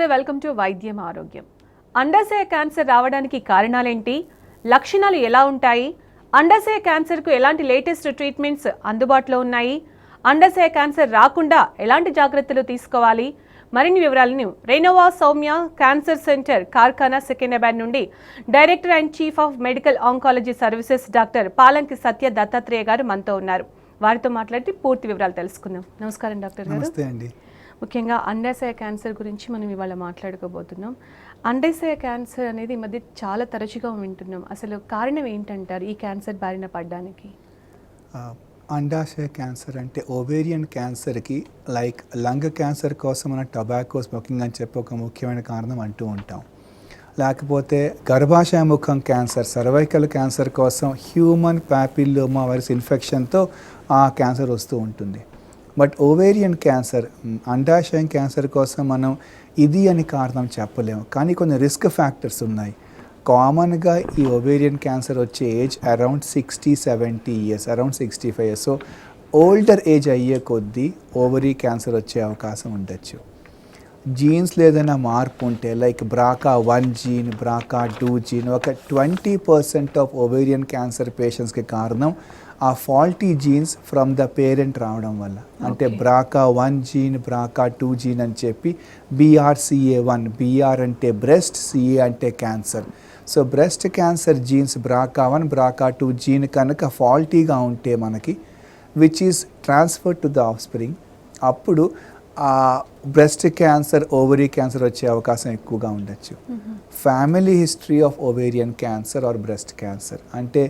నమస్తే, welcome to వైద్యం ఆరోగ్యం. అండాశయ క్యాన్సర్ రావడానికి కారణాలేంటి, లక్షణాలు ఎలా ఉంటాయి, అండాశయ క్యాన్సర్కు ఎలాంటి లేటెస్ట్ ట్రీట్మెంట్స్ అందుబాటులో ఉన్నాయి, అండాశయ క్యాన్సర్ రాకుండా ఎలాంటి జాగ్రత్తలు తీసుకోవాలి, మరిన్ని వివరాలను Renova Soumya cancer centre Karkhana Secunderabad నుండి director and chief of medical oncology services doctor Palanki Satya Dattatreya గారు మనతో ఉన్నారు. వారితో మాట్లాడి పూర్తి వివరాలు తెలుసుకుందాం. నమస్కారం డాక్టర్ గారు. నమస్తే అండి. ముఖ్యంగా అండాశయ క్యాన్సర్ గురించి మనం ఇవాళ మాట్లాడుకోబోతున్నాం. అండాశయ క్యాన్సర్ అనేది ఈ మధ్య చాలా తరచుగా వింటున్నాం. అసలు కారణం ఏంటంటారు ఈ క్యాన్సర్ బారిన పడడానికి? అండాశయ క్యాన్సర్ అంటే ఓవేరియన్ క్యాన్సర్కి లైక్ లంగ్ క్యాన్సర్ కోసం మన టొబాకో స్మోకింగ్ అని చెప్పి ఒక ముఖ్యమైన కారణం అంటూ ఉంటాం. లేకపోతే గర్భాశయ ముఖం క్యాన్సర్, సర్వైకల్ క్యాన్సర్ కోసం హ్యూమన్ ప్యాపిల్లోమా వైరస్ ఇన్ఫెక్షన్తో ఆ క్యాన్సర్ వస్తూ ఉంటుంది. బట్ ఓవేరియన్ క్యాన్సర్, అండాశయం క్యాన్సర్ కోసం మనం ఇది అని కారణం చెప్పలేము, కానీ కొన్ని రిస్క్ ఫ్యాక్టర్స్ ఉన్నాయి. కామన్గా ఈ ఓవేరియన్ క్యాన్సర్ వచ్చే age around 60-70 years, around 65 years. So older age అయ్యే కొద్దీ ఓవరీ క్యాన్సర్ వచ్చే అవకాశం ఉండొచ్చు. జీన్స్లో ఏదైనా మార్పు ఉంటే like BRCA1 gene, BRCA2 gene, ఒక 20% ఆఫ్ ఓవేరియన్ క్యాన్సర్ పేషెంట్స్కి కారణం ఆ faulty jeans from the parent రావడం వల్ల. అంటే BRCA1 జీన్, BRCA2 జీన్ అని చెప్పి BRCA1, BR అంటే బ్రెస్ట్, CA అంటే cancer. So breast cancer genes BRCA1, BRCA2 gene కనుక ఫాల్టీగా ఉంటే మనకి which is transfer to the offspring, అప్పుడు బ్రెస్ట్ క్యాన్సర్, ఓవరీ క్యాన్సర్ వచ్చే అవకాశం ఎక్కువగా ఉండొచ్చు. Family history of ovarian cancer or breast cancer అంటే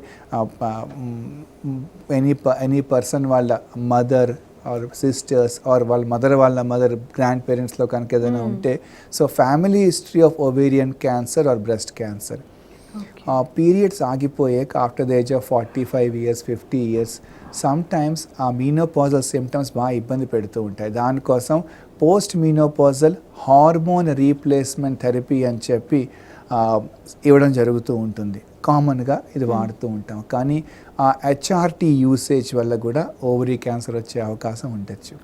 ఎనీ పర్సన్ వాళ్ళ మదర్ ఆర్ సిస్టర్స్ ఆర్ వాళ్ళ మదర్ గ్రాండ్ పేరెంట్స్లో కనుక ఏదైనా ఉంటే, so family history of ovarian cancer or breast cancer. Periods ఆగిపోయాక after the age of 45 years, 50 years sometimes ఆ మీనోపాజల్ symptoms బాగా ఇబ్బంది పెడుతూ ఉంటాయి. దానికోసం పోస్ట్ మీనోపాజల్ హార్మోన్ రీప్లేస్మెంట్ థెరపీ అని చెప్పి ఇవ్వడం జరుగుతూ ఉంటుంది. కామన్గా ఇది వాడుతూ ఉంటాం. కానీ ఆ HRT యూసేజ్ వల్ల కూడా ఓవరీ క్యాన్సర్ వచ్చే అవకాశం ఉండొచ్చు.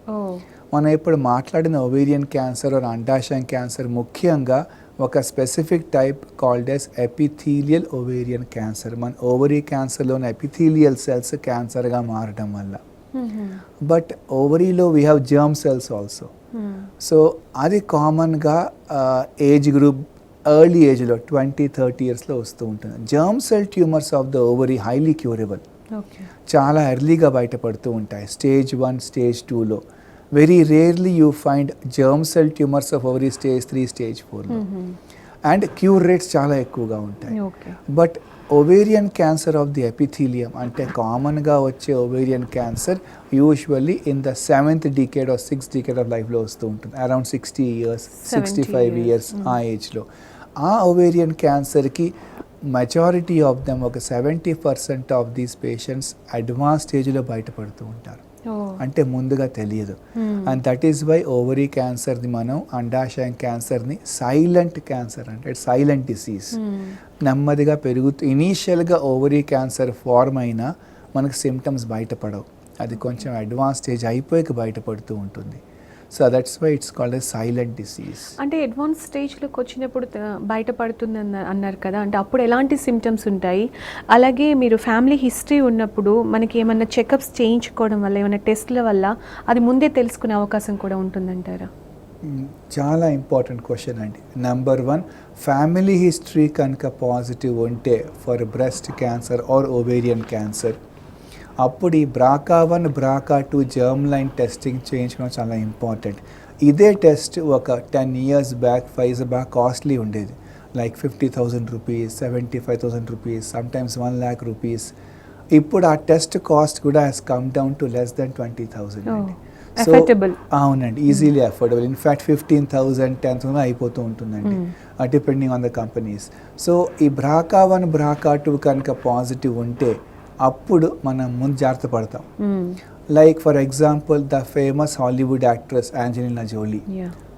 మనం ఇప్పుడు మాట్లాడిన ఓవేరియన్ క్యాన్సర్ ఆర్ అండాశయం క్యాన్సర్ ముఖ్యంగా ఒక specific type called as epithelial ovarian cancer. మన ఓవరీ క్యాన్సర్లోని ఎపిథీలియల్ సెల్స్ క్యాన్సర్గా మారడం వల్ల. బట్ ఓవరీలో we have germ cells also. So అది కామన్గా ఏజ్ గ్రూప్ ఎర్లీ ఏజ్లో 20-30 ఇయర్స్లో వస్తూ ఉంటుంది. Germ cell tumours of the ovary highly curable, చాలా ఎర్లీగా బయటపడుతూ ఉంటాయి. స్టేజ్ 1, స్టేజ్ 2లో. Very rarely you find germ cell tumours of ovary stage 3, stage 4లో. అండ్ క్యూర్ రేట్స్ చాలా ఎక్కువగా ఉంటాయి. But ovarian cancer of the epithelium అంటే కామన్గా వచ్చే ovarian cancer usually in the 7th decade or 6th decade of లైఫ్లో వస్తూ ఉంటుంది. అరౌండ్ 60 ఇయర్స్, 65 ఇయర్స్ ఆ ఏజ్లో. ఆ ఓవేరియన్ క్యాన్సర్కి మెజారిటీ ఆఫ్ దెమ్, ఒక 70% ఆఫ్ దీస్ పేషెంట్స్ అడ్వాన్స్ స్టేజ్లో బయటపడుతూ ఉంటారు. అంటే ముందుగా తెలియదు. And that is why ovary క్యాన్సర్ని మనం, అండాశయం క్యాన్సర్ని సైలెంట్ క్యాన్సర్ అంటే సైలెంట్ డిసీజ్. నెమ్మదిగా పెరుగుతూ ఇనీషియల్గా ఓవరీ క్యాన్సర్ ఫార్మ్ అయినా మనకు సిమ్టమ్స్ బయటపడవు. అది కొంచెం అడ్వాన్స్ స్టేజ్ అయిపోయాక బయటపడుతూ ఉంటుంది. So that's why it's called a silent disease. అంటే అడ్వాన్స్ స్టేజ్లోకి వచ్చినప్పుడు బయటపడుతుంది అన్నారు కదా, అంటే అప్పుడు ఎలాంటి సిమ్టమ్స్ ఉంటాయి? అలాగే మీరు ఫ్యామిలీ హిస్టరీ ఉన్నప్పుడు మనకి ఏమన్నా చెకప్స్ చేయించుకోవడం వల్ల, ఏమైనా టెస్ట్ల వల్ల అది ముందే తెలుసుకునే అవకాశం కూడా ఉంటుందంటారా? చాలా ఇంపార్టెంట్ క్వశ్చన్ అండి. నెంబర్ 1, ఫ్యామిలీ హిస్టరీ కనుక పాజిటివ్ ఉంటే for breast cancer are ovarian cancer, అప్పుడు ఈ BRCA1, BRCA2 germ line testing చేయించుకోవడం చాలా ఇంపార్టెంట్. ఇదే టెస్ట్ ఒక 10 years back, 5 years back costly ఉండేది. Like 50,000 rupees, 75,000 rupees, sometimes 1 lakh rupees. ఇప్పుడు ఆ టెస్ట్ కాస్ట్ కూడా has come down to less than 20,000 అండి. సో అవునండి, ఈజీలీ అఫోర్డబుల్. ఇన్ఫ్యాక్ట్ 15,000, 10,000 అయిపోతూ ఉంటుందండి, depending on the companies. So ఈ BRCA1, BRCA2 కనుక పాజిటివ్ ఉంటే అప్పుడు మనం ముందు జాగ్రత్త పడతాం. Like for example the famous Hollywood actress Angelina Jolie,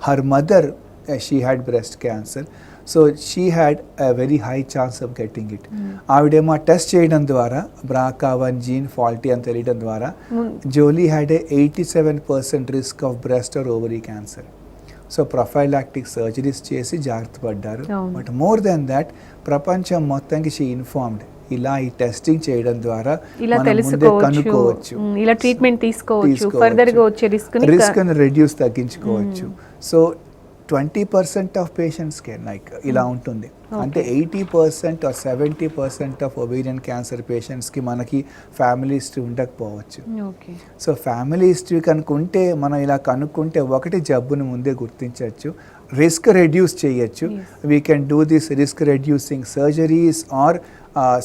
her mother she had breast cancer. So she had a very high chance of getting it. ఆవిడేమో test చేయడం ద్వారా BRCA1 జీన్ ఫాల్టీ అని తెలియడం ద్వారా Jolie had a 87% risk of breast or ovary cancer. So prophylactic surgeries చేసి జాగ్రత్త పడ్డారు. అవును. బట్ మోర్ దెన్ దాట్ ప్రపంచం మొత్తానికి షీ ఇన్ఫార్మ్డ్, ఇలా ఈ టెస్టింగ్ చేయడం ద్వారా ఇలా మనం ముందే తెలుసుకోవచ్చు, కనుక్కోవచ్చు, ఇలా ట్రీట్మెంట్ తీసుకోవచ్చు, ఫర్దర్ గా వచ్చే రిస్క్ ని రెడ్యూస్ తగ్గించుకోవచ్చు. So 20% of patients K like ఇలా ఉంటుంది. అంటే 80% ఆర్ 70% ఆఫ్ ఒవేరియన్ క్యాన్సర్ పేషెంట్స్కి మనకి ఫ్యామిలీ హిస్టరీ ఉండకపోవచ్చు. సో ఫ్యామిలీ హిస్టరీ కనుక్కుంటే మనం ఇలా కనుక్కుంటే ఒకటి జబ్బుని ముందే గుర్తించవచ్చు, రిస్క్ రెడ్యూస్ చేయొచ్చు. We can do this risk reducing surgeries or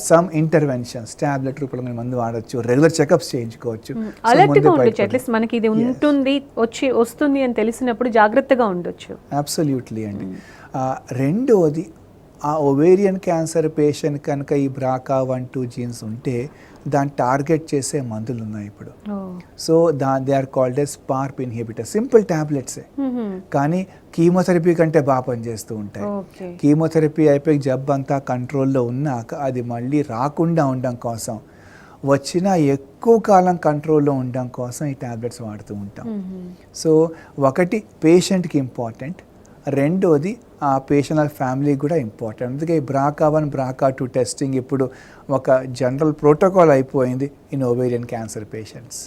some interventions, tablet రూపంలో మందు వాడచ్చు, రెగ్యులర్ చెకప్స్ చేయించుకోవచ్చు. అలర్ట్గా ఉండొచ్చు, అట్లీస్ట్ మనకి ఇది ఉంటుంది వస్తుంది అని తెలిసినప్పుడు జాగ్రత్తగా ఉండొచ్చు. అబ్సల్యూట్లీ అండి. రెండోది, ఆ ఒవేరియన్ క్యాన్సర్ పేషెంట్ కనుక ఈ BRCA1/2 జీన్స్ ఉంటే దాన్ని టార్గెట్ చేసే మందులు ఉన్నాయి ఇప్పుడు. So they are called as PARP inhibitor, simple టాబ్లెట్సే, కానీ కీమోథెరపీ కంటే బాగా పనిచేస్తూ ఉంటాయి. కీమోథెరపీ అయిపోయి జబ్బు అంతా కంట్రోల్లో ఉన్నాక అది మళ్ళీ రాకుండా ఉండడం కోసం, వచ్చినా ఎక్కువ కాలం కంట్రోల్లో ఉండడం కోసం ఈ టాబ్లెట్స్ వాడుతూ ఉంటాం. సో ఒకటి పేషెంట్కి ఇంపార్టెంట్, రెండోది ఆ పేషెంట్ ఫ్యామిలీకి కూడా ఇంపార్టెంట్. అందుకే ఈ BRCA1, BRCA2 టెస్టింగ్ ఇప్పుడు ఒక జనరల్ ప్రోటోకాల్ అయిపోయింది in ovarian cancer patients.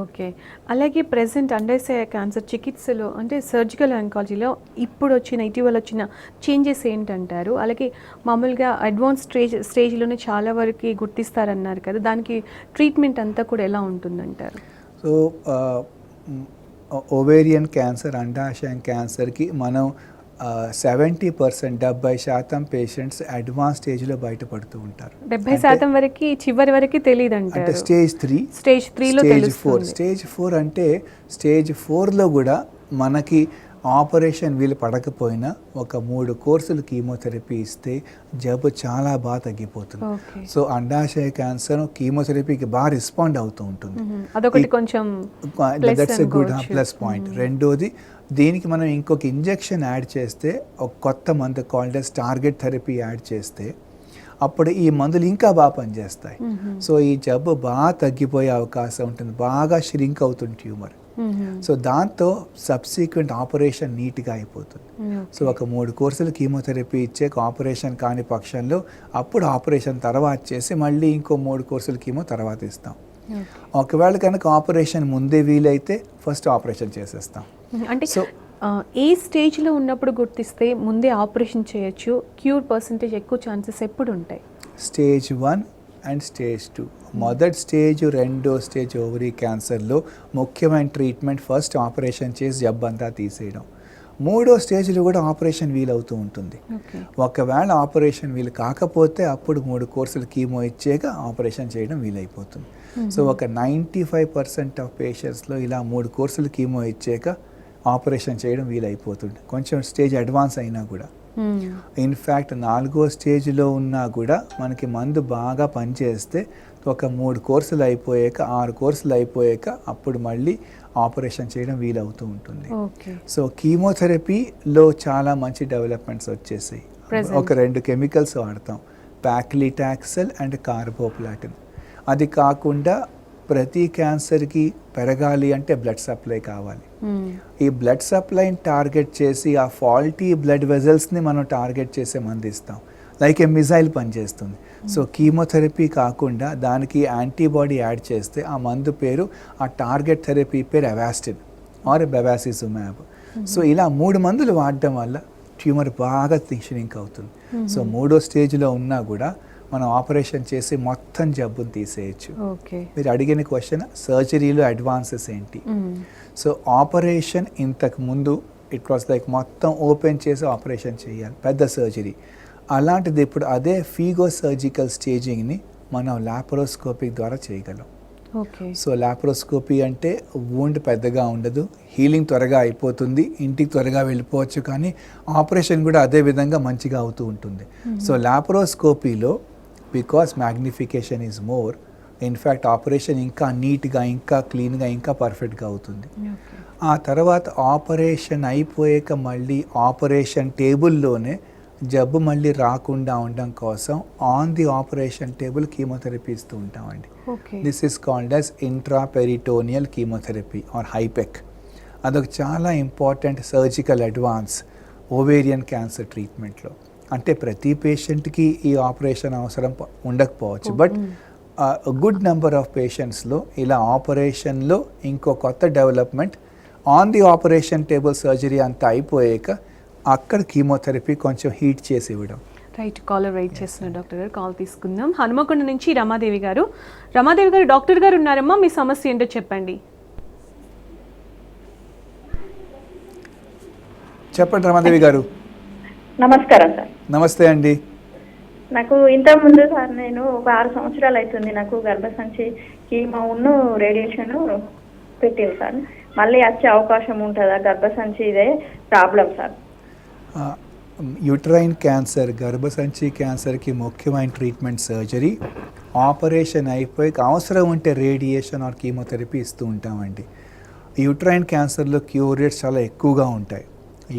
Okay. అలాగే ప్రెసెంట్ అండాశయ క్యాన్సర్ చికిత్సలో అంటే సర్జికల్ ఆంకాలజీలో ఇటీవల వచ్చిన చేంజెస్ ఏంటంటారు? అలాగే మామూలుగా అడ్వాన్స్ స్టేజ్లోనే చాలా వరకు గుర్తిస్తారన్నారు కదా, దానికి ట్రీట్మెంట్ అంతా కూడా ఎలా ఉంటుందంటారు? సో ఓవేరియన్ క్యాన్సర్, అండాశయం క్యాన్సర్కి మనం 70% పేషెంట్స్ అడ్వాన్స్ స్టేజ్లో బయటపడుతూ ఉంటారు. 70% వరకు చివరి వరకు తెలియదు అంటే స్టేజ్ 3, స్టేజ్ 3లో తెలుస్తుంది. స్టేజ్ 4 అంటే స్టేజ్ 4లో కూడా మనకి ఆపరేషన్ వీలు పడకపోయినా ఒక 3 కోర్సులు కీమోథెరపీ ఇస్తే జబ్బు చాలా బాగా తగ్గిపోతుంది. సో అండాశయ క్యాన్సర్ కీమోథెరపీకి బాగా రెస్పాండ్ అవుతూ ఉంటుంది. అదొకటి కొంచెం that's a good plus point. రెండోది, దీనికి మనం ఇంకొక ఇంజెక్షన్ యాడ్ చేస్తే, ఒక కొత్త మందు called as target therapy add చేస్తే అప్పుడు ఈ మందులు ఇంకా బాగా పనిచేస్తాయి. సో ఈ జబ్బు బాగా తగ్గిపోయే అవకాశం ఉంటుంది, బాగా ష్రింక్ అవుతుంది ట్యూమర్. సో దాంతో సబ్సీక్వెంట్ ఆపరేషన్ నీట్గా అయిపోతుంది. సో ఒక 3 కోర్సులు కీమోథెరపీ ఇచ్చే ఆపరేషన్ కాని పక్షంలో అప్పుడు ఆపరేషన్ తర్వాత చేసి మళ్ళీ ఇంకో 3 కోర్సులు కీమో తర్వాత ఇస్తాం. ఒకవేళ కనుక ఆపరేషన్ ముందే వీలైతే ఫస్ట్ ఆపరేషన్ చేసేస్తాం. అంటే సో ఏ స్టేజ్లో ఉన్నప్పుడు గుర్తిస్తే ముందే ఆపరేషన్ చేయొచ్చు, క్యూర్ పర్సంటేజ్ ఎక్కువ ఛాన్సెస్ ఎప్పుడు ఉంటాయి? Stage 1 and stage 2. మొదటి స్టేజ్, రెండో స్టేజ్ ఓవరీ క్యాన్సర్లో ముఖ్యమైన ట్రీట్మెంట్ ఫస్ట్ ఆపరేషన్ చేసి జబ్బంతా తీసేయడం. 3వ స్టేజ్లో కూడా ఆపరేషన్ వీలవుతూ ఉంటుంది. ఒకవేళ ఆపరేషన్ వీలు కాకపోతే అప్పుడు 3 కోర్సులు కీమో ఇచ్చాక ఆపరేషన్ చేయడం వీలైపోతుంది. సో ఒక 95% ఆఫ్ పేషెంట్స్లో ఇలా 3 కోర్సులు కీమో ఇచ్చాక ఆపరేషన్ చేయడం వీలైపోతుంది, కొంచెం స్టేజ్ అడ్వాన్స్ అయినా కూడా. ఇన్ఫ్యాక్ట్ 4వ స్టేజ్లో ఉన్నా కూడా మనకి మందు బాగా పనిచేస్తే ఒక 3 కోర్సులు అయిపోయాక, 6 కోర్సులు అయిపోయాక అప్పుడు మళ్ళీ ఆపరేషన్ చేయడం వీలవుతూ ఉంటుంది. సో కీమోథెరపీలో చాలా మంచి డెవలప్మెంట్స్ వచ్చేసాయి. ఒక 2 కెమికల్స్ వాడతాం, ప్యాక్లిటాక్సెల్ అండ్ కార్బోప్లాటిన్. అది కాకుండా ప్రతి క్యాన్సర్కి పెరగాలి అంటే బ్లడ్ సప్లై కావాలి. ఈ బ్లడ్ సప్లైని టార్గెట్ చేసి ఆ ఫాల్టీ బ్లడ్ వెజల్స్ని మనం టార్గెట్ చేసే మందు ఇస్తాం, లైక్ ఏ మిజైల్ పనిచేస్తుంది. సో కీమోథెరపీ కాకుండా దానికి యాంటీబాడీ యాడ్ చేస్తే ఆ మందు పేరు, ఆ టార్గెట్ థెరపీ పేరు అవాస్టిన్ ఆర్ బెవాసిజుమాబ్. సో ఇలా 3 మందులు వాడడం వల్ల ట్యూమర్ బాగా ష్రింక్ అవుతుంది. సో 3వ స్టేజ్లో ఉన్నా కూడా మనం ఆపరేషన్ చేసి మొత్తం జబ్బును తీసేయచ్చు. మీరు అడిగిన క్వశ్చన్, సర్జరీలో అడ్వాన్సెస్ ఏంటి? సో ఆపరేషన్ ఇంతకు ముందు ఇట్ వాస్ లైక్ మొత్తం ఓపెన్ చేసి ఆపరేషన్ చేయాలి, పెద్ద సర్జరీ. అలాంటిది ఇప్పుడు అదే ఫీగో సర్జికల్ స్టేజింగ్ని మనం లాప్రోస్కోపీ ద్వారా చేయగలం. సో లాప్రోస్కోపీ అంటే వూండ్ పెద్దగా ఉండదు, హీలింగ్ త్వరగా అయిపోతుంది, ఇంటికి త్వరగా వెళ్ళిపోవచ్చు, కానీ ఆపరేషన్ కూడా అదే విధంగా మంచిగా అవుతూ ఉంటుంది. సో లాప్రోస్కోపీలో because magnification is more, in fact operation ఇంకా నీట్గా, ఇంకా క్లీన్గా, ఇంకా పర్ఫెక్ట్గా అవుతుంది. ఆ తర్వాత ఆపరేషన్ అయిపోయాక మళ్ళీ ఆపరేషన్ టేబుల్లోనే జబ్బు మళ్ళీ రాకుండా ఉండడం కోసం on the operation table chemotherapy ఇస్తూ ఉంటామండి. This is called as intraperitoneal chemotherapy or హైపెక్. అదొక చాలా important surgical advance ovarian cancer ట్రీట్మెంట్లో. అంటే ప్రతి పేషెంట్కి ఈ ఆపరేషన్ అవసరం ఉండకపోవచ్చు, బట్ గుడ్ నెంబర్ ఆఫ్ పేషెంట్స్లో ఇలా ఆపరేషన్లో ఇంకో కొత్త development, on the operation table surgery అంతా అయిపోయాక అక్కడ కీమోథెరపీ కొంచెం హీట్ చేసి ఇవ్వడం. రైట్, కాలర్ వెయిట్ చేస్తున్నారు డాక్టర్ గారు, కాల్ తీసుకుందాం. హనుమకొండ నుంచి రమాదేవి గారు. రమాదేవి గారు, డాక్టర్ గారు ఉన్నారమ్మా, మీ సమస్య ఏంటో చెప్పండి. చెప్పండి రమాదేవి గారు. నమస్కారం సార్. నమస్తే అండి. నాకు ఇంతకు ముందు సార్ నేను ఒక 6 సంవత్సరాలు అవుతుంది నాకు గర్భసంచి కీమోను రేడియేషన్ పెట్టింది సార్. మళ్ళీ వచ్చే అవకాశం ఉంటుందా? గర్భసంచి ఇదే ప్రాబ్లం సార్. యూట్రైన్ క్యాన్సర్, గర్భసంచి క్యాన్సర్కి ముఖ్యమైన ట్రీట్మెంట్ సర్జరీ. ఆపరేషన్ అయిపోయి అవసరం ఉంటే రేడియేషన్ ఆర్ కీమోథెరపీ ఇస్తూ ఉంటామండి. యూట్రైన్ క్యాన్సర్లో క్యూర్ రేట్స్ చాలా ఎక్కువగా ఉంటాయి.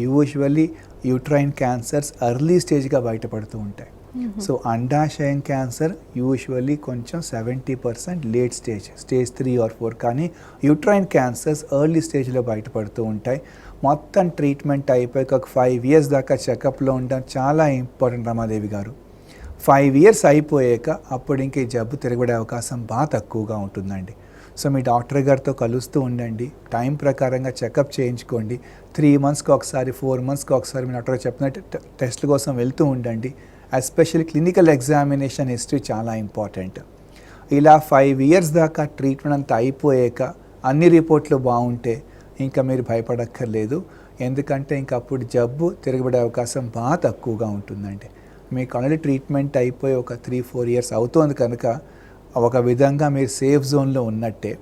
యూజువల్లీ యూట్రైన్ క్యాన్సర్స్ ఎర్లీ స్టేజ్గా బయటపడుతూ ఉంటాయి. సో అండాశయం క్యాన్సర్ యూజువల్లీ కొంచెం 70% లేట్ స్టేజ్ 3 or 4, కానీ యూట్రైన్ క్యాన్సర్స్ ఎర్లీ స్టేజ్లో బయటపడుతూ ఉంటాయి. మొత్తం ట్రీట్మెంట్ అయిపోయాక ఒక 5 years దాకా చెకప్లో ఉండడం చాలా ఇంపార్టెంట్ రమాదేవి గారు. 5 years అయిపోయాక అప్పుడు ఇంక ఈ జబ్బు తిరగబడే అవకాశం బాగా తక్కువగా ఉంటుందండి. సో మీ డాక్టర్ గారితో కలుస్తూ ఉండండి, టైం ప్రకారంగా చెకప్ చేయించుకోండి. 3 monthsకి ఒకసారి, 4 monthsకి ఒకసారి మీ డాక్టర్ చెప్పినట్టు టెస్ట్ల కోసం వెళ్తూ ఉండండి. ఎస్పెషల్లీ క్లినికల్ ఎగ్జామినేషన్ హిస్టరీ చాలా ఇంపార్టెంట్. ఇలా 5 years దాకా ట్రీట్మెంట్ అంతా అయిపోయాక అన్ని రిపోర్ట్లు బాగుంటే ఇంకా మీరు భయపడక్కర్లేదు. ఎందుకంటే ఇంక అప్పుడు జబ్బు తిరగబడే అవకాశం బాగా తక్కువగా ఉంటుందండి. మీకు ఆల్రెడీ ట్రీట్మెంట్ అయిపోయి ఒక 3-4 years అవుతోంది కనుక ఒక విధంగా మీరు సేఫ్ జోన్లో ఉన్నట్టే.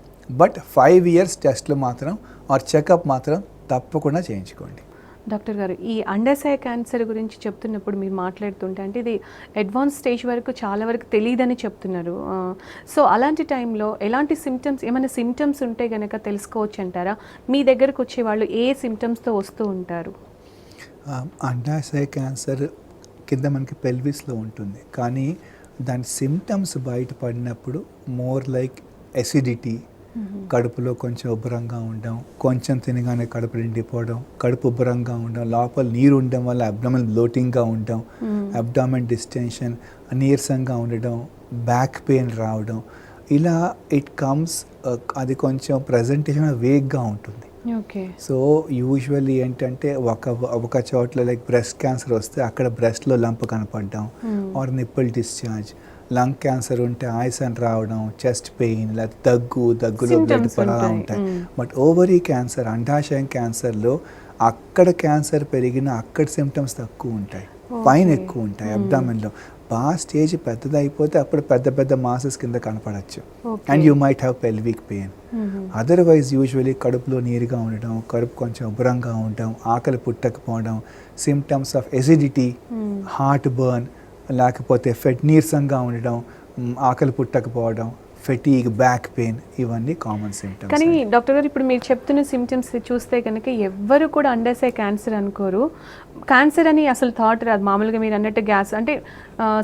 బట్ 5 years టెస్ట్లు మాత్రం ఆర్ చెకప్ మాత్రం తప్పకుండా చేయించుకోండి. డాక్టర్ గారు, ఈ అండాశయ క్యాన్సర్ గురించి చెప్తున్నప్పుడు మీరు మాట్లాడుతుంటే అంటే ఇది అడ్వాన్స్ స్టేజ్ వరకు చాలా వరకు తెలియదని చెప్తున్నారు. సో అలాంటి టైంలో ఎలాంటి సిమ్టమ్స్, ఏమైనా సిమ్టమ్స్ ఉంటే కనుక తెలుసుకోవచ్చు అంటారా? మీ దగ్గరకు వచ్చే వాళ్ళు ఏ సిమ్టమ్స్తో వస్తూ ఉంటారు? అండాశయ క్యాన్సర్ కింద మనకి పెల్విస్లో ఉంటుంది, కానీ దాని సిమ్టమ్స్ బయటపడినప్పుడు మోర్ లైక్ ఎసిడిటీ, కడుపులో కొంచెం ఉబ్బరంగా ఉండడం, కొంచెం తినగానే కడుపు నిండిపోవడం, కడుపు ఉబ్బరంగా ఉండడం, లోపల నీరు ఉండడం వల్ల అబ్డామిన్ బ్లోటింగ్గా ఉండడం, అబ్డామిన్ డిస్టెన్షన్, నీరసంగా ఉండడం, బ్యాక్ పెయిన్ రావడం, ఇలా ఇట్ కమ్స్. అది కొంచెం ప్రజెంటేషన్ వేగ్గా ఉంటుంది. ఓకే. సో యూజువల్లీ ఏంటంటే ఒక చోట్ల లైక్ బ్రెస్ట్ క్యాన్సర్ వస్తే అక్కడ బ్రెస్ట్లో లంప్ కనపడడం or nipple discharge, lung cancer ఉంటే ఆయాసం రావడం, చెస్ట్ పెయిన్, లేదా దగ్గులో బ్లడ్ పడాలా ఉంటాయి. బట్ ఓవరీ క్యాన్సర్, అండాశయం క్యాన్సర్లో అక్కడ క్యాన్సర్ పెరిగిన అక్కడ సిమ్టమ్స్ తక్కువ ఉంటాయి, పైన ఎక్కువ ఉంటాయి అబ్డామిన్లో. బాగా స్టేజ్ పెద్దదైపోతే అప్పుడు పెద్ద పెద్ద మాసెస్ కింద కనపడచ్చు. And you might have pelvic pain. Otherwise usually కడుపులో నీరుగా ఉండడం, కడుపు కొంచెం ఉబ్బరంగా ఉండడం, ఆకలి పుట్టకపోవడం, symptoms of acidity, heartburn, లేకపోతే నీరసంగా ఉండడం, ఆకలి పుట్టకపోవడం, ఫెటీగ్, బ్యాక్ పెయిన్, ఇవన్నీ కామన్ సిమ్టమ్స్. కానీ డాక్టర్ గారు, ఇప్పుడు మీరు చెప్తున్న సిమ్టమ్స్ చూస్తే కనుక ఎవ్వరు కూడా అండాశయ క్యాన్సర్ అనుకోరు. క్యాన్సర్ అని అసలు థాట్ రాదు. మామూలుగా మీరు అన్నట్టు గ్యాస్ అంటే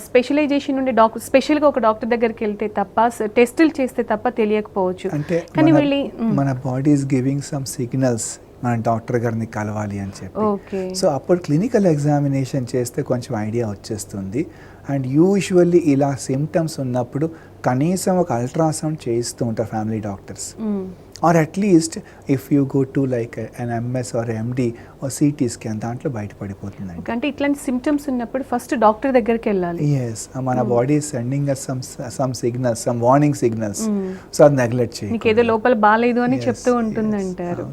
స్పెషలైజేషన్ ఉండే డాక్టర్, స్పెషల్గా ఒక డాక్టర్ దగ్గరికి వెళ్తే తప్ప, టెస్టులు చేస్తే తప్ప తెలియకపోవచ్చు. అంటే కానీ వెళ్ళి మన body is giving some signals మన డాక్టర్ గారిని కలవాలి అని చెప్పి. సో అప్పుడు క్లినికల్ ఎగ్జామినేషన్ చేస్తే కొంచెం ఐడియా వచ్చేస్తుంది. అండ్ యూజువల్లీ ఇలా సిమ్టమ్స్ ఉన్నప్పుడు కనీసం ఒక అల్ట్రాసౌండ్ చేయిస్తూ ఉంటారు family doctors. Or at least if you go to like an MS or MD or CT scan, దాంట్లో బయటపడిపోతుందండి. అంటే ఇట్లాంటి సిమ్టమ్స్ ఉన్నప్పుడు ఫస్ట్ డాక్టర్ దగ్గరికి వెళ్ళాలి. ఎస్, మన body sending some signals, some warning signals. So అది నెగ్లెక్ట్ చేయాలి. మీకు ఏదో లోపల బాగాలేదు అని చెప్తూ ఉంటుంది అంటారు.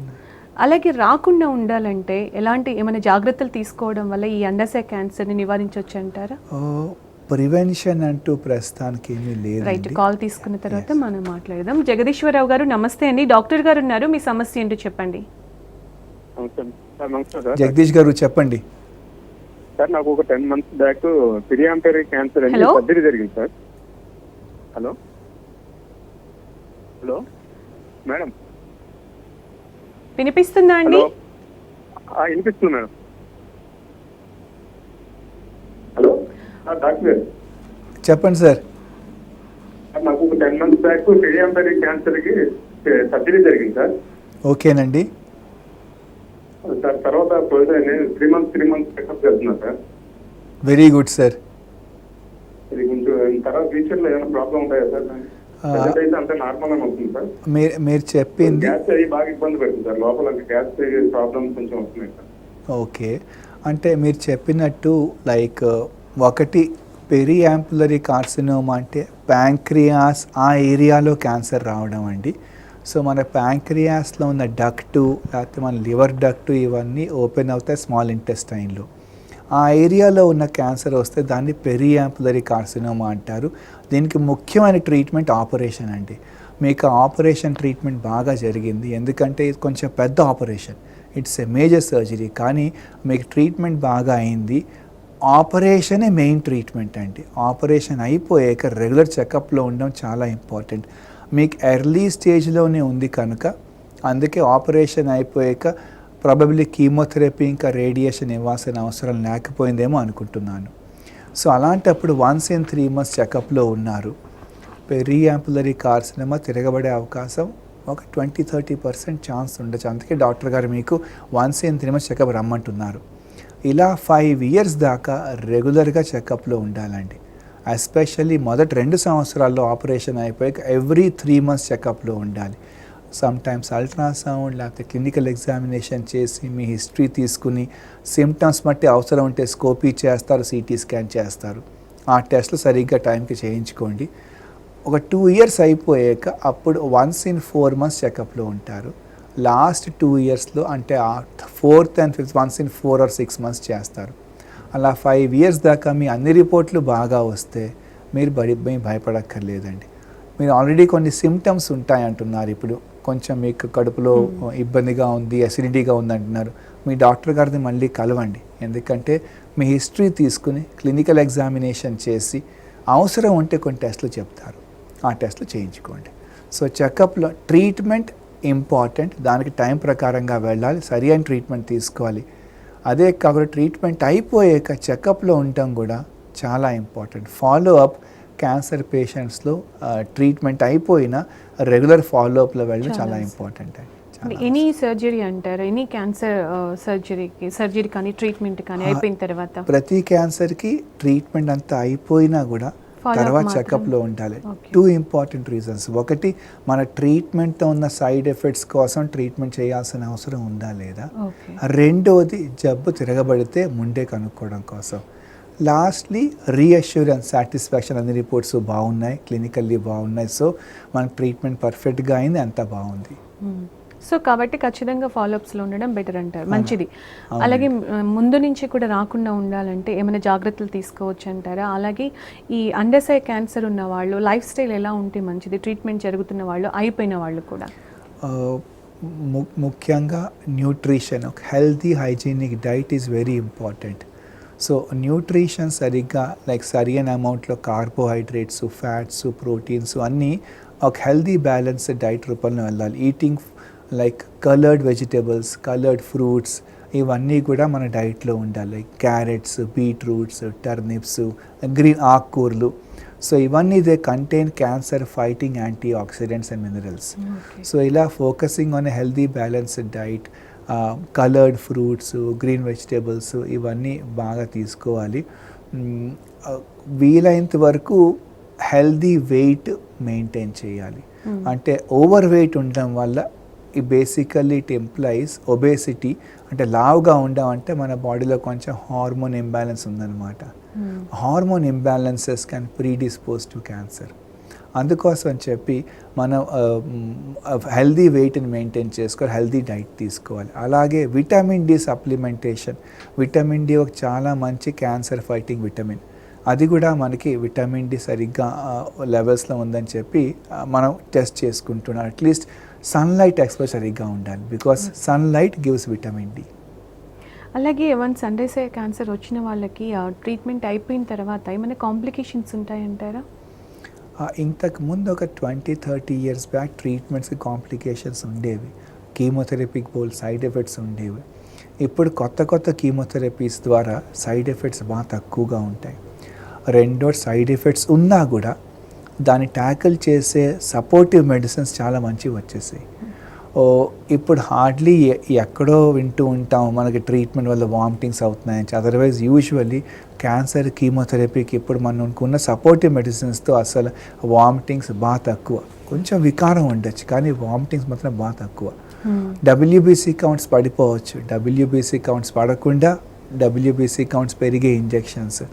అలాగే రాకుండా ఉండాలంటే ఏమైనా జాగ్రత్తలు తీసుకోవడం వల్ల ఈ అండాశయ క్యాన్సర్ని నివారించవచ్చు అంటారా? ప్రివెన్షన్ అంటూ ప్రస్తుతానికి ఏమీ లేదు. రైట్, కాల్ తీసుకున్న తర్వాత మనం మాట్లాడదాం. జగదీశ్వరరావు గారు, నమస్తే అండి. డాక్టర్ గారు ఉన్నారు, మీ సమస్య ఏంటో చెప్పండి. జగదీష్ గారు చెప్పండి. సార్, నాకు ఒక 10 months బ్యాక్ పిరియాంపెరీ క్యాన్సర్ అని సర్జరీ జరిగింది సార్. హలో హలో మేడం, వినిపిస్తుందా అండి? వినిపిస్తుంది మేడం. హలో డాక్టర్, చెప్పండి సార్. నాకు ఒక 10 months బ్యాక్ పిరియాంపెరీ క్యాన్సర్ కి సర్జరీ జరిగింది సార్. ఓకేనండి. తర్వాత 3 months చెకప్ చేస్తున్నా సార్. Very good sir. ఇది కొంచెం తర్వాత ఫ్యూచర్ లో ఏమైనా ప్రాబ్లం ఉంటాయా సార్? అయితే అంతే నార్మల్ అని వస్తుంది సార్. మీరు చెప్పింది గ్యాస్ అయ్యి బాగా ఇబ్బంది పెడుతుంది సార్. లోపల గ్యాస్ ప్రాబ్లమ్స్ కొంచెం వస్తున్నాయి సార్. ఓకే, అంటే మీరు చెప్పినట్టు లైక్ ఒకటి పెరియాంపులరీ కార్సినోమా అంటే ప్యాంక్రియాస్ ఆ ఏరియాలో క్యాన్సర్ రావడం అండి. సో మన ప్యాంక్రియాస్లో ఉన్న డక్టు లేకపోతే మన లివర్ డక్టు ఇవన్నీ ఓపెన్ అవుతాయి స్మాల్ ఇంటెస్టైన్లో. ఆ ఏరియాలో ఉన్న క్యాన్సర్ వస్తే దాన్ని పెరియాంపులరీ కార్సినోమా అంటారు. దీనికి ముఖ్యమైన ట్రీట్మెంట్ ఆపరేషన్ అండి. మీకు ఆపరేషన్ ట్రీట్మెంట్ బాగా జరిగింది, ఎందుకంటే ఇది కొంచెం పెద్ద operation, it's a major surgery. కానీ మీకు ట్రీట్మెంట్ బాగా అయింది. ఆపరేషనే మెయిన్ ట్రీట్మెంట్ అండి. ఆపరేషన్ అయిపోయాక రెగ్యులర్ చెకప్లో ఉండడం చాలా ఇంపార్టెంట్. మీకు ఎర్లీ స్టేజ్లోనే ఉంది కనుక అందుకే ఆపరేషన్ అయిపోయాక ప్రాబబ్లీ కీమోథెరపీ ఇంకా రేడియేషన్ ఇవ్వాల్సిన అవసరం లేకపోయిందేమో అనుకుంటున్నాను. సో అలాంటప్పుడు 1 in 3 months చెకప్లో ఉన్నారు. పెరియాంపులరీ కార్సినోమా తిరగబడే అవకాశం ఒక 20-30% ఛాన్స్ ఉండొచ్చు. అందుకే డాక్టర్ గారు మీకు 1 in 3 months చెకప్ రమ్మంటున్నారు. ఇలా 5 years దాకా రెగ్యులర్గా చెకప్లో ఉండాలండి. ఎస్పెషల్లీ మొదటి 2 సంవత్సరాల్లో ఆపరేషన్ అయిపోయాక ఎవ్రీ 3 months చెకప్లో ఉండాలి. సమ్టైమ్స్ అల్ట్రాసౌండ్ లేకపోతే క్లినికల్ ఎగ్జామినేషన్ చేసి మీ హిస్టరీ తీసుకుని సిమ్టమ్స్ బట్టి అవసరం ఉంటే స్కోపీ చేస్తారు, సిటీ స్కాన్ చేస్తారు. ఆ టెస్ట్లు సరిగ్గా టైంకి చేయించుకోండి. ఒక 2 years అయిపోయాక అప్పుడు 1 in 4 months చెకప్లో ఉంటారు. లాస్ట్ 2 yearsలో అంటే 4th and 5th 1 in 4 or 6 months చేస్తారు. అలా 5 years దాకా మీ అన్ని రిపోర్ట్లు బాగా వస్తే మీరు భయపడక్కర్లేదండి. మీరు ఆల్రెడీ కొన్ని సిమ్టమ్స్ ఉంటాయి అంటున్నారు. ఇప్పుడు కొంచెం మీకు కడుపులో ఇబ్బందిగా ఉంది, అసిడిటీగా ఉంది అంటున్నారు. మీ డాక్టర్ గారిని మళ్ళీ కలవండి, ఎందుకంటే మీ హిస్టరీ తీసుకుని క్లినికల్ ఎగ్జామినేషన్ చేసి అవసరం ఉంటే కొన్ని టెస్టులు చెప్తారు, ఆ టెస్టులు చేయించుకోండి. సో చెకప్లో ట్రీట్మెంట్ ఇంపార్టెంట్, దానికి టైం ప్రకారంగా వెళ్ళాలి, సరి అయిన ట్రీట్మెంట్ తీసుకోవాలి. అదే కాకుండా ట్రీట్మెంట్ అయిపోయాక చెకప్లో ఉండటం కూడా చాలా ఇంపార్టెంట్. ఫాలో అప్ క్యాన్సర్ పేషెంట్స్లో ట్రీట్మెంట్ అయిపోయినా రెగ్యులర్ ఫాలోఅప్లో వెళ్ళడం చాలా ఇంపార్టెంట్ అండి. ఎనీ సర్జరీ అంటారు, ఎనీ క్యాన్సర్ సర్జరీ కానీ ట్రీట్మెంట్ కానీ అయిపోయిన తర్వాత ప్రతి క్యాన్సర్కి ట్రీట్మెంట్ అంతా అయిపోయినా కూడా తర్వాత చెకప్లో ఉండాలి. 2 important reasons. ఒకటి, మన ట్రీట్మెంట్తో ఉన్న సైడ్ ఎఫెక్ట్స్ కోసం ట్రీట్మెంట్ చేయాల్సిన అవసరం ఉందా లేదా. రెండోది, జబ్బు తిరగబడితే ముందే కనుక్కోవడం కోసం. లాస్ట్లీ రీఅష్యూరెన్స్, సాటిస్ఫాక్షన్, అన్ని రిపోర్ట్స్ బాగున్నాయి, క్లినికల్లీ బాగున్నాయి, సో మనకు ట్రీట్మెంట్ పర్ఫెక్ట్గా అయింది, అంతా బాగుంది. సో కాబట్టి ఖచ్చితంగా ఫాలోఅప్స్లో ఉండడం బెటర్ అంటారు, మంచిది. అలాగే ముందు నుంచి కూడా రాకుండా ఉండాలంటే ఏమైనా జాగ్రత్తలు తీసుకోవచ్చు అంటారా? అలాగే ఈ అండర్సై క్యాన్సర్ ఉన్న వాళ్ళు లైఫ్ స్టైల్ ఎలా ఉంటే మంచిది, ట్రీట్మెంట్ జరుగుతున్న వాళ్ళు అయిపోయిన వాళ్ళు కూడా? ముఖ్యంగా న్యూట్రిషన్, ఒక healthy hygienic diet is very important. So nutrition సరిగ్గా లైక్ సరైన అమౌంట్లో కార్బోహైడ్రేట్స్, ఫ్యాట్స్, ప్రోటీన్స్ అన్నీ ఒక హెల్తీ బ్యాలెన్స్డ్ డైట్ రూపంలో వెళ్ళాలి. Eating like coloured vegetables, coloured fruits, ఇవన్నీ కూడా మన డైట్లో ఉండాలి. Like carrots, beetroots, turnips, green ఆకుకూరలు. సో ఇవన్నీ they contain cancer fighting antioxidants and minerals. So ఇలా focusing on a healthy balanced diet, coloured fruits, green vegetables ఇవన్నీ బాగా తీసుకోవాలి. వీలైనంత వరకు హెల్దీ వెయిట్ మెయింటైన్ చేయాలి. అంటే ఓవర్ వెయిట్ ఉండడం వల్ల ఈ బేసికల్లీ ఇట్ ఎంప్లాయిస్ ఒబేసిటీ, అంటే లావుగా ఉండమంటే మన బాడీలో కొంచెం హార్మోన్ ఇంబ్యాలెన్స్ ఉందన్నమాట. Hormone imbalances can predispose to cancer. అందుకోసం అని చెప్పి మనం హెల్దీ వెయిట్ని మెయింటైన్ చేసుకోవాలి, హెల్దీ డైట్ తీసుకోవాలి. అలాగే vitamin D supplementation, vitamin D ఒక చాలా మంచి క్యాన్సర్ ఫైటింగ్ విటమిన్. అది కూడా మనకి విటమిన్ డి సరిగ్గా లెవెల్స్లో ఉందని చెప్పి మనం టెస్ట్ చేసుకుంటున్నాం. అట్లీస్ట్ సన్లైట్ ఎక్స్పోజర్ సరిగ్గా ఉండాలి, because sunlight gives vitamin D. అలాగే వన్స్ అండర్సై క్యాన్సర్ వచ్చిన వాళ్ళకి ట్రీట్మెంట్ అయిపోయిన తర్వాత ఏమైనా కాంప్లికేషన్స్ ఉంటాయంటారా? ఇంతకు ముందు ఒక 20-30 years బ్యాక్ ట్రీట్మెంట్స్కి కాంప్లికేషన్స్ ఉండేవి, కీమోథెరపీకి బోల్ సైడ్ ఎఫెక్ట్స్ ఉండేవి. ఇప్పుడు కొత్త కీమోథెరపీస్ ద్వారా సైడ్ ఎఫెక్ట్స్ బాగా తక్కువగా ఉంటాయి. రెండో, సైడ్ ఎఫెక్ట్స్ ఉన్నా కూడా దాన్ని ట్యాకిల్ చేసే సపోర్టివ్ మెడిసిన్స్ చాలా మంచివి వచ్చేసాయి. ఇప్పుడు హార్డ్లీ ఎక్కడో వింటూ ఉంటాం మనకి ట్రీట్మెంట్ వల్ల వామిటింగ్స్ అవుతున్నాయని. అదర్వైజ్ యూజువల్లీ క్యాన్సర్ కీమోథెరపీకి ఇప్పుడు మనకున్న సపోర్టివ్ మెడిసిన్స్తో అసలు వామిటింగ్స్ బాగా తక్కువ. కొంచెం వికారం ఉండొచ్చు కానీ వామిటింగ్స్ మాత్రం బాగా తక్కువ. డబ్ల్యూబీసీ కౌంట్స్ పడిపోవచ్చు, డబ్ల్యూబీసీ కౌంట్స్ పడకుండా డబ్ల్యూబీసీ కౌంట్స్ పెరిగే ఇంజెక్షన్స్,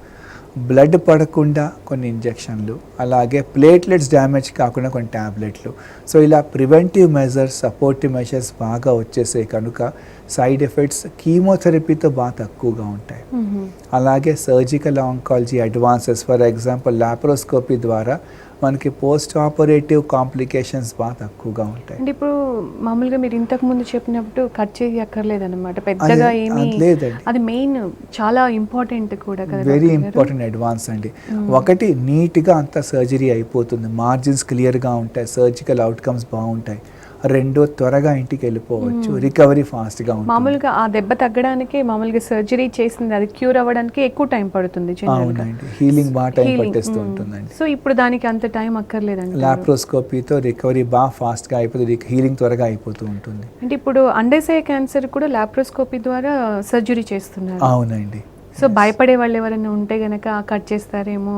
బ్లడ్ పడకుండా కొన్ని ఇంజెక్షన్లు, అలాగే ప్లేట్లెట్స్ డ్యామేజ్ కాకుండా కొన్ని ట్యాబ్లెట్లు. సో ఇలా ప్రివెంటివ్ మెజర్స్, సపోర్టివ్ మెజర్స్ బాగా వచ్చేసాయి కనుక సైడ్ ఎఫెక్ట్స్ కీమోథెరపీతో బాగా తక్కువగా ఉంటాయి. అలాగే surgical oncology advances, for example laparoscopy ద్వారా మనకి పోస్ట్ ఆపరేటివ్ కాంప్లికేషన్స్ బాగా తక్కువగా ఉంటాయి. అంటే ఇప్పుడు మామూలుగా మీరు ఇంతకు ముందు చెప్పినప్పుడు కట్ చేసి అక్కర్లేదన్నమాట, పెద్దగా ఏమీ లేదండి. అది మెయిన్ చాలా ఇంపార్టెంట్ కూడా కదా, వెరీ ఇంపార్టెంట్ అడ్వాన్స్ అండి. ఒకటి నీట్గా అంతా సర్జరీ అయిపోతుంది, మార్జిన్స్ క్లియర్గా ఉంటాయి, సర్జికల్ అవుట్కమ్స్ బాగుంటాయి. రెండో త్వరగా ఇంటికి వెళ్ళిపోవచ్చు, రికవరీ ఫాస్ట్గా ఉంటుంది. మామూలుగా ఆ దెబ్బ తగ్గడానికి మామూలుగా సర్జరీ చేసింది అది క్యూర్ అవ్వడానికి ఎక్కువ టైం పడుతుంది. అవునండి, హీలింగ్ బాగా టైం పట్టేస్తూ ఉంటుందండి. సో ఇప్పుడు దానికి అంత టైం అక్కర్లేదండి. లాప్రోస్కోపీతో రికవరీ బాగా ఫాస్ట్గా అయిపోతుంది, హీలింగ్ త్వరగా అయిపోతూ ఉంటుంది. అంటే ఇప్పుడు అండాశయ క్యాన్సర్ కూడా లాప్రోస్కోపీ ద్వారా సర్జరీ చేస్తున్నారు. అవునండి. సో భయపడే వాళ్ళు ఎవరైనా ఉంటే గనక కట్ చేస్తారేమో,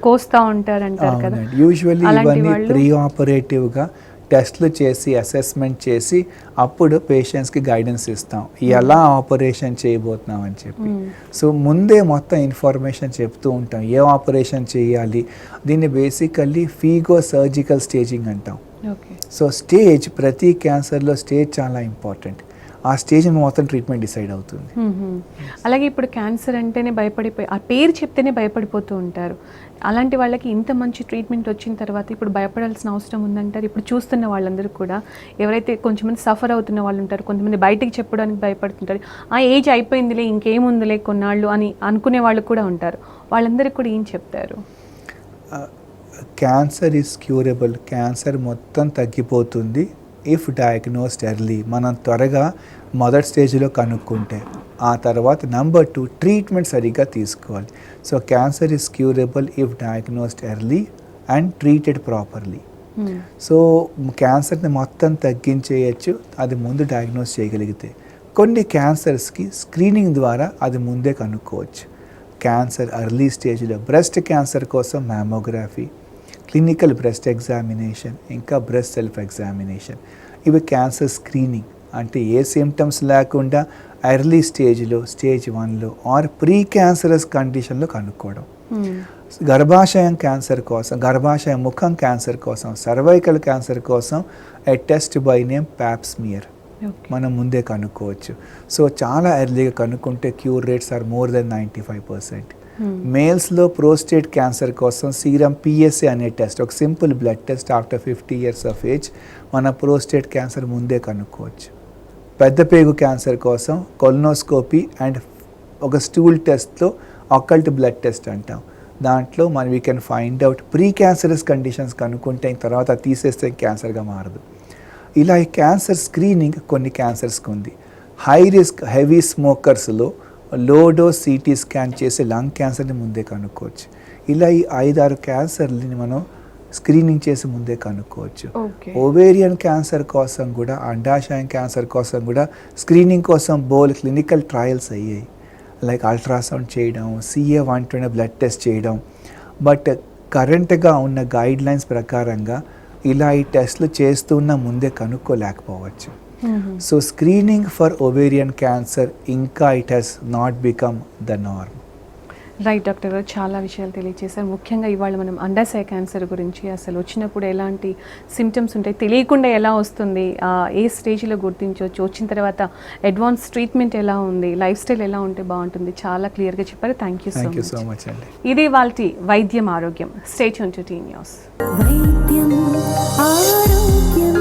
కోస్తా ఉంటారు అంటారు కదా. యూజువల్లీ ఇవన్నీ ప్రీ ఆపరేటివ్గా టెస్ట్లు చేసి అసెస్మెంట్ చేసి అప్పుడు పేషెంట్స్కి గైడెన్స్ ఇస్తాం ఎలా ఆపరేషన్ చేయబోతున్నాం అని చెప్పి. సో ముందే మొత్తం ఇన్ఫర్మేషన్ చెప్తూ ఉంటాం ఏ ఆపరేషన్ చేయాలి. దీన్ని బేసికల్లీ ఫీగో సర్జికల్ స్టేజింగ్ అంటాం. సో స్టేజ్, ప్రతి క్యాన్సర్లో స్టేజ్ చాలా ఇంపార్టెంట్. ఆ స్టేజ్ మొత్తం ట్రీట్మెంట్ డిసైడ్ అవుతుంది. అలాగే ఇప్పుడు క్యాన్సర్ అంటేనే భయపడిపోయి, ఆ పేరు చెప్తేనే భయపడిపోతూ ఉంటారు. అలాంటి వాళ్ళకి ఇంత మంచి ట్రీట్మెంట్ వచ్చిన తర్వాత ఇప్పుడు భయపడాల్సిన అవసరం ఉందంటారు? ఇప్పుడు చూస్తున్న వాళ్ళందరూ కూడా ఎవరైతే కొంచెంమంది సఫర్ అవుతున్న వాళ్ళు ఉంటారు, కొంతమంది బయటికి చెప్పడానికి భయపడుతుంటారు, ఆ ఏజ్ అయిపోయిందిలే ఇంకేముందిలే కొన్నాళ్ళు అని అనుకునే వాళ్ళు కూడా ఉంటారు. వాళ్ళందరికీ కూడా ఏం చెప్తారు? Cancer is curable. క్యాన్సర్ మొత్తం తగ్గిపోతుంది ఇఫ్ డయాగ్నోస్డ్ ఎర్లీ. మనం త్వరగా మొదటి స్టేజ్లో కనుక్కుంటే. ఆ తర్వాత నెంబర్ 2 ట్రీట్మెంట్ సరిగ్గా తీసుకోవాలి. So cancer is curable if diagnosed early and treated properly. So క్యాన్సర్ని మొత్తం తగ్గించేయచ్చు అది ముందు డయాగ్నోస్ చేయగలిగితే. కొన్ని క్యాన్సర్స్కి స్క్రీనింగ్ ద్వారా అది ముందే కనుక్కోవచ్చు. క్యాన్సర్ ఎర్లీ స్టేజ్లో బ్రెస్ట్ క్యాన్సర్ కోసం మ్యామోగ్రఫీ, క్లినికల్ బ్రెస్ట్ ఎగ్జామినేషన్, ఇంకా బ్రెస్ట్ సెల్ఫ్ ఎగ్జామినేషన్, ఇవి క్యాన్సర్ స్క్రీనింగ్. అంటే ఏ సిమ్టమ్స్ లేకుండా ఎర్లీ స్టేజ్లో, స్టేజ్ 1లో ఆర్ ప్రీ క్యాన్సరస్ కండిషన్లో కనుక్కోవడం. గర్భాశయం క్యాన్సర్ కోసం, గర్భాశయ ముఖం క్యాన్సర్ కోసం, సర్వైకల్ క్యాన్సర్ కోసం a test by name pap smear మనం ముందే కనుక్కోవచ్చు. సో చాలా ఎర్లీగా కనుక్కుంటే cure rates are more than 95%. మేల్స్లో ప్రోస్టేట్ క్యాన్సర్ కోసం సీరం పిఎస్ఏ అనే టెస్ట్, ఒక simple blood test after 50 years of age మన ప్రోస్టేట్ క్యాన్సర్ ముందే కనుక్కోవచ్చు. పెద్ద పేగు క్యాన్సర్ కోసం కొలనోస్కోపీ అండ్ ఒక స్టూల్ టెస్ట్లో అకల్ట్ బ్లడ్ టెస్ట్ అంటాం. దాంట్లో మనం we can find out precancerous conditions కనుక్కుంటే తర్వాత తీసేస్తే క్యాన్సర్గా మారదు. ఇలా ఈ క్యాన్సర్ స్క్రీనింగ్ కొన్ని క్యాన్సర్స్కి ఉంది. హై రిస్క్ హెవీ స్మోకర్స్లో లో డోస్ సిటీ స్కాన్ చేసి లంగ్ క్యాన్సర్ని ముందే కనుక్కోవచ్చు. ఇలా ఈ 5-6 క్యాన్సర్ని మనం స్క్రీనింగ్ చేసి ముందే కనుక్కోవచ్చు. ఓవేరియన్ క్యాన్సర్ కోసం కూడా, అండాశయం క్యాన్సర్ కోసం కూడా స్క్రీనింగ్ కోసం బోల్ క్లినికల్ ట్రయల్స్ అయ్యాయి. లైక్ అల్ట్రాసౌండ్ చేయడం, CA-120 బ్లడ్ టెస్ట్ చేయడం. బట్ కరెంట్గా ఉన్న గైడ్ లైన్స్ ప్రకారంగా ఇలా ఈ టెస్ట్లు చేస్తున్నా ముందే కనుక్కోలేకపోవచ్చు. So screening for ovarian cancer ఇంకా it has not become the norm. Right doctor గారు, చాలా విషయాలు తెలియజేశారు. ముఖ్యంగా ఇవాళ మనం అండాశయ క్యాన్సర్ గురించి, అసలు వచ్చినప్పుడు ఎలాంటి సిమ్టమ్స్ ఉంటాయి, తెలియకుండా ఎలా వస్తుంది, ఏ స్టేజ్లో గుర్తించవచ్చు, వచ్చిన తర్వాత అడ్వాన్స్ ట్రీట్మెంట్ ఎలా ఉంది, లైఫ్ స్టైల్ ఎలా ఉంటే బాగుంటుంది, చాలా క్లియర్గా చెప్పారు. థ్యాంక్ యూ సో మచ్ అండి. ఇది వాళ్ళ వైద్యం ఆరోగ్యం. Stay tune to T News. వైద్యం ఆరోగ్యం.